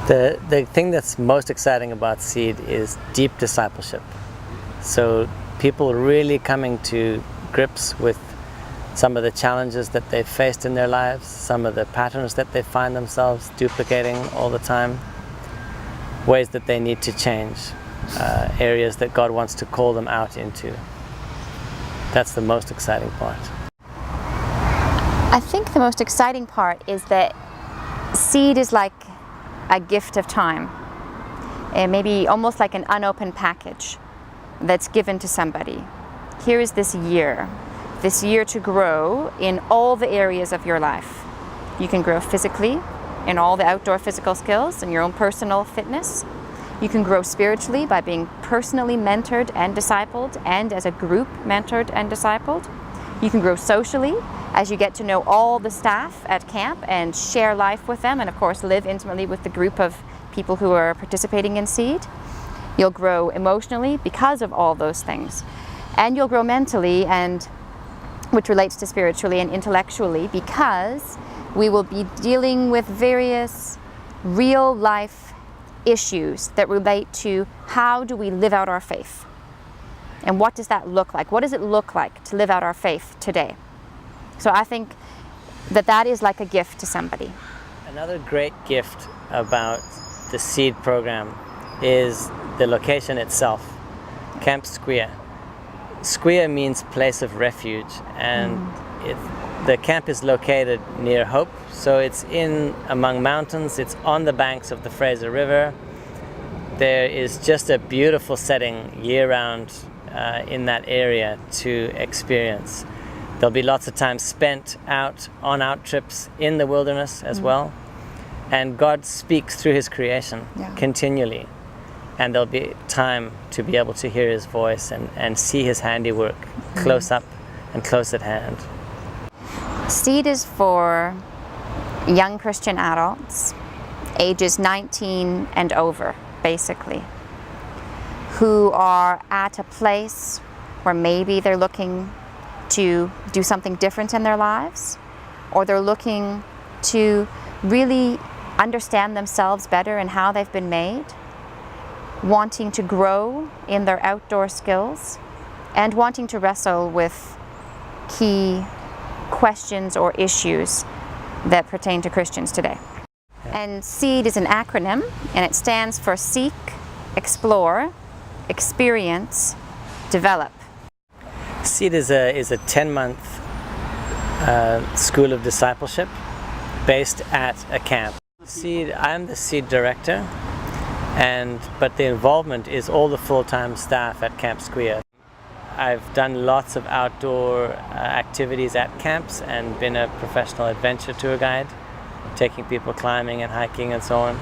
The thing that's most exciting about Seed is deep discipleship. So people really coming to grips with some of the challenges that they've faced in their lives, some of the patterns that they find themselves duplicating all the time, ways that they need to change, areas that God wants to call them out into. That's the most exciting part. I think the most exciting part is that Seed is like a gift of time, and maybe almost like an unopened package that's given to somebody. Here is this year to grow in all the areas of your life. You can grow physically in all the outdoor physical skills and your own personal fitness. You can grow spiritually by being personally mentored and discipled, and as a group mentored and discipled. You can grow socially as you get to know all the staff at camp and share life with them, and of course live intimately with the group of people who are participating in Seed. You'll grow emotionally because of all those things. And you'll grow mentally, and which relates to spiritually and intellectually, because we will be dealing with various real life issues that relate to how do we live out our faith. And what does that look like? What does it look like to live out our faith today? So I think that is like a gift to somebody. Another great gift about the Seed program is the location itself, Camp Squeah. Squeah means place of refuge, and the camp is located near Hope, so it's in among mountains, it's on the banks of the Fraser River. There is just a beautiful setting year-round in that area to experience. There'll be lots of time spent on out trips in the wilderness as well, and God speaks through His creation continually. And there'll be time to be able to hear His voice and see His handiwork close up and close at hand. Seed is for young Christian adults, ages 19 and over, basically, who are at a place where maybe they're looking to do something different in their lives, or they're looking to really understand themselves better and how they've been made, wanting to grow in their outdoor skills, and wanting to wrestle with key questions or issues that pertain to Christians today. And SEED is an acronym, and it stands for Seek, Explore, Experience, Develop. SEED is a 10-month school of discipleship based at a camp. SEED, I'm the SEED director, but the involvement is all the full-time staff at Camp Squeah. I've done lots of outdoor activities at camps and been a professional adventure tour guide, taking people climbing and hiking and so on.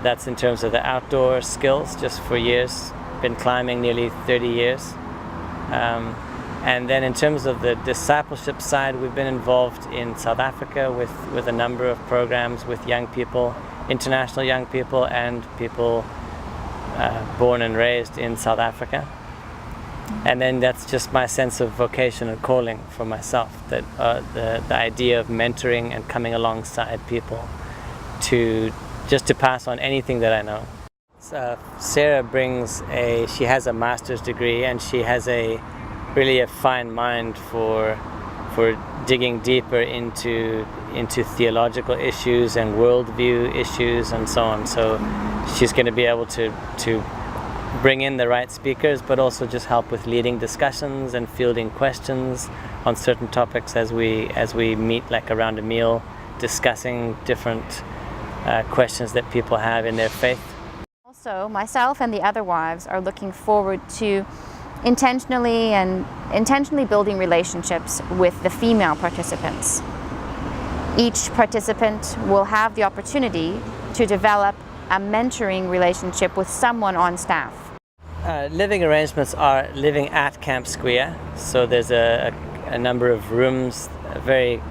That's in terms of the outdoor skills, just for years. Been climbing nearly 30 years. And then in terms of the discipleship side, we've been involved in South Africa with a number of programs with young people, international young people and people born and raised in South Africa. And then that's just my sense of vocation and calling for myself, that the idea of mentoring and coming alongside people to pass on anything that I know. Sarah she has a master's degree, and she has really a fine mind for digging deeper into theological issues and worldview issues and so on. So she's going to be able to bring in the right speakers, but also just help with leading discussions and fielding questions on certain topics as we meet, like around a meal, discussing different questions that people have in their faith. Also, myself and the other wives are looking forward to intentionally building relationships with the female participants. Each participant will have the opportunity to develop a mentoring relationship with someone on staff. Living arrangements are living at Camp Squeah, so there's a number of rooms, very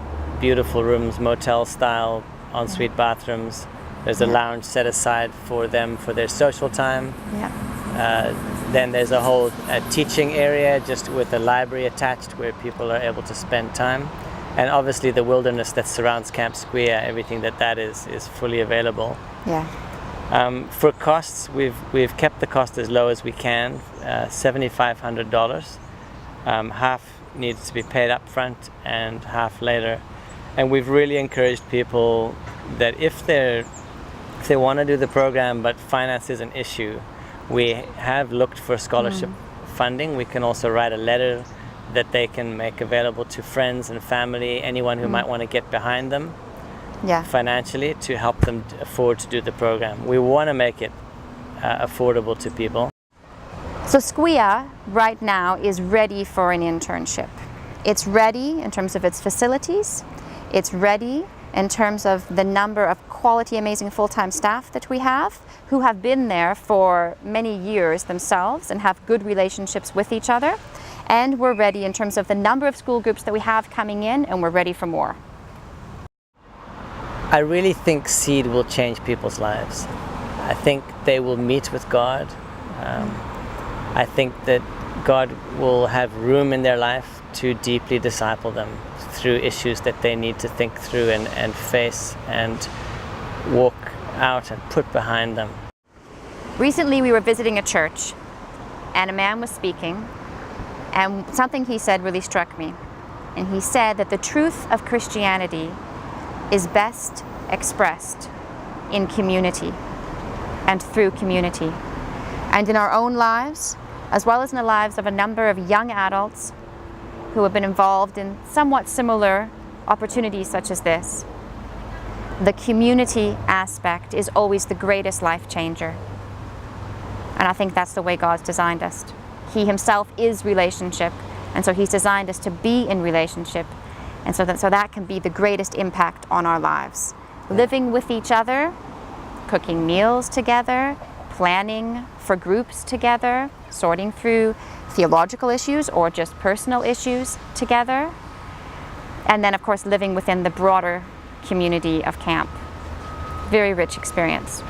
beautiful rooms, motel style, ensuite bathrooms. There's a lounge set aside for them for their social time. Then there's a whole teaching area just with a library attached where people are able to spend time. And obviously the wilderness that surrounds Camp Squeah, everything that is fully available. Yeah. For costs, we've kept the cost as low as we can, $7,500. Half needs to be paid up front and half later. And we've really encouraged people that if they want to do the program but finance is an issue, we have looked for scholarship funding. We can also write a letter that they can make available to friends and family, anyone who might want to get behind them financially to help them afford to do the program. We want to make it affordable to people. So Squeah right now is ready for an internship. It's ready in terms of its facilities. It's ready in terms of the number of quality, amazing full-time staff that we have, who have been there for many years themselves and have good relationships with each other. And we're ready in terms of the number of school groups that we have coming in, and we're ready for more. I really think Seed will change people's lives. I think they will meet with God. I think that God will have room in their life to deeply disciple them through issues that they need to think through and face and walk out and put behind them. Recently we were visiting a church and a man was speaking, and something he said really struck me. And he said that the truth of Christianity is best expressed in community and through community. And in our own lives, as well as in the lives of a number of young adults who have been involved in somewhat similar opportunities such as this, the community aspect is always the greatest life changer. And I think that's the way God's designed us. He himself is relationship, and so he's designed us to be in relationship, and so that can be the greatest impact on our lives. Living with each other, cooking meals together, planning for groups together, sorting through theological issues or just personal issues together, and then of course living within the broader community of camp. Very rich experience.